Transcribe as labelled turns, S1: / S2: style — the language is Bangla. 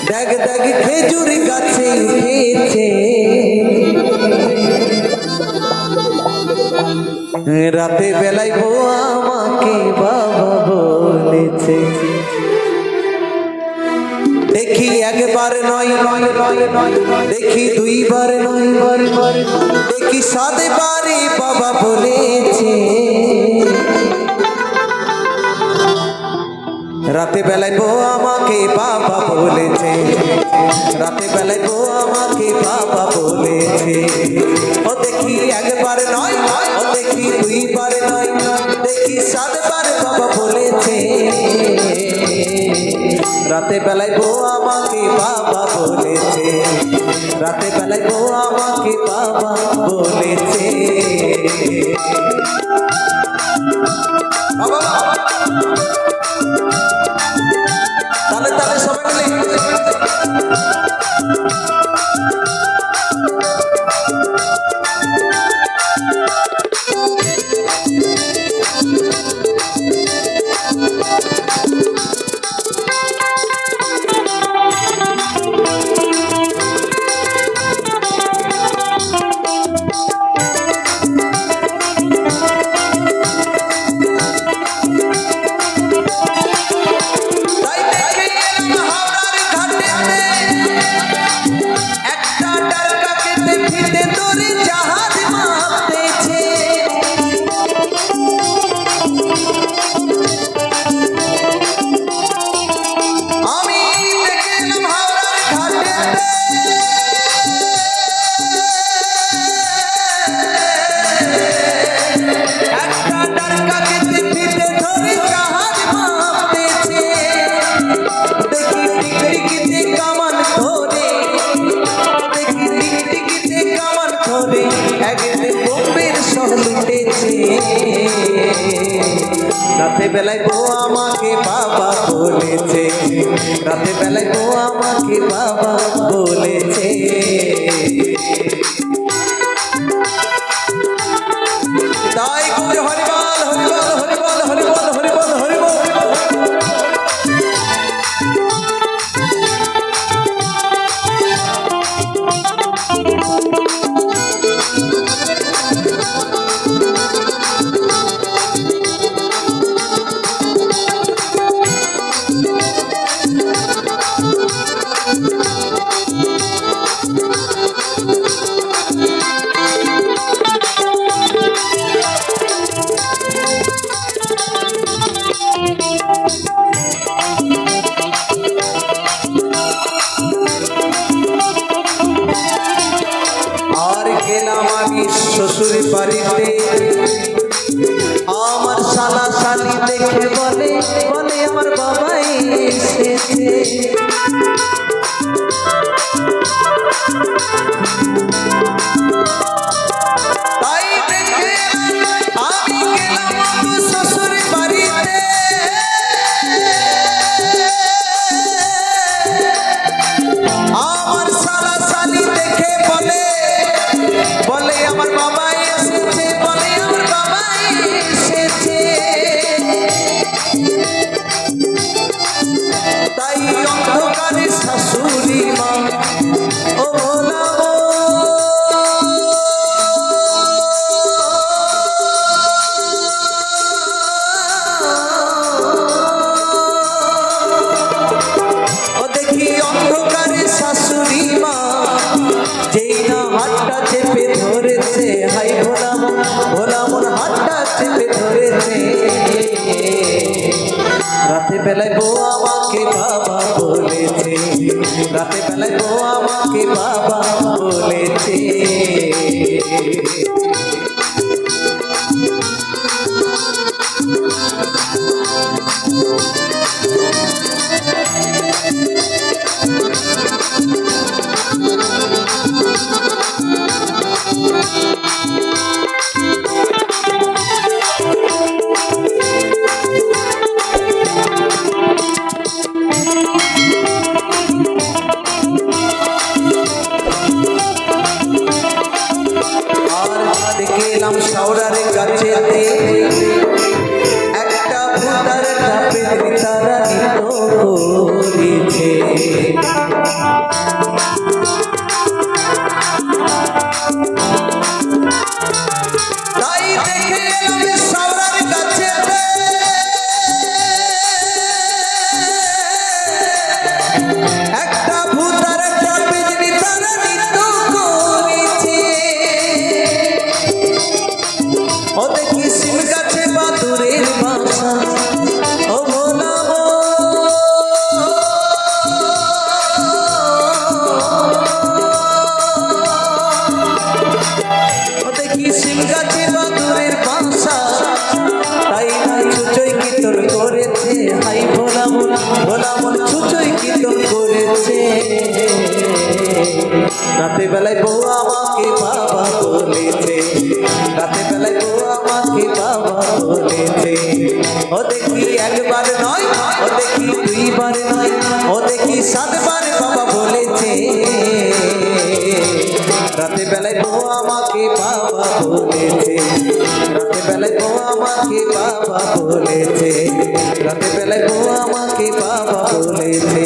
S1: দেখ দেখ খেজুর গাছে উঠেছে, রাতে বেলায় বউ আমাকে বাবা বলেছে। দেখি একবার নয় নয় নয় নয়, দেখি দুইবার নয় বার, দেখি 7 বারে বাবা বলেছে। রাতে বেলায় বউ আমাকে বাবা বলেছে, রাতে বেলায় বউ আমাকে বাবা বলেছে। ও দেখি একবার নয়, ও দেখি দুইবার নয়, দেখি 7 বার বাবা বলেছে। রাতে বেলায় বউ আমাকে বাবা বলেছে, রাতে বেলায় বউ আমাকে বাবা বলেছে। বাবা তাহলে তাহলে সবাই মিলে রাতে বেলায় বউ আমাকে বাবা বলেছে, রাতে বেলায় বউ আমাকে বাবা বলেছে। তাই করে হরিবল হরিবল হরিবল হরিবল হরিবল হরিবল। শ্বশুর বাড়িতে আমার শালা শালি দেখে বলে বলে আমার বাবাই এসেছে। তাই দেখে আমি গেলাম শ্বশুর বাড়িতে, আমার শালা শালি দেখে বলে বলে আমার বাবাই এসেছে, বলে আমার বাবাই এসেছে। তাই অন্ধকারে শাশুড়ি মা ও ভোলাবো, ও দেখি অন্ধকারে শাশুড়ি মা যেই না হাতটা চেপে ধরেছে, হাই ভোলা ভোলা মন হাতটা চেপে ধরেছে। রাতে বেলায় বউ আমাকে বাবা বলেছে, রাতে বেলায় বউ আমাকে বাবা বলেছে। গেলাম শাওরারে গাছেতে, একটা ভুতার কাপে তারা নিত করেছে। তাই দেখে এলাম শাওরার কাছে একটা ভূতার একটা বিজলি তারা নৃত্য করেছে। ও দেখি শিম গাছে বাদুরের বাসা, ও ভোলাবো ও দেখি শিম গাছে বাদুরের বাসা, তাই না ছুচই কীর্তন করেছে। হাই ভোলাবো ভোলাবো ছুচই কীর্তন করেছে। রাতে বেলায় বউ আমাকে বাবা বলেছে, রাতে বেলায় বউ আমাকে বাবা বলেছে। ও দেখি একবার নয়, ও দেখি দুইবার নয়, ও দেখি সাতবার বাবা বলেছে। রাতে বেলায় বউ আমাকে বাবা বলেছে, রাতে বেলায় বউ আমাকে বাবা বলেছে, রাতে বেলায় বউ আমাকে বাবা বলেছে।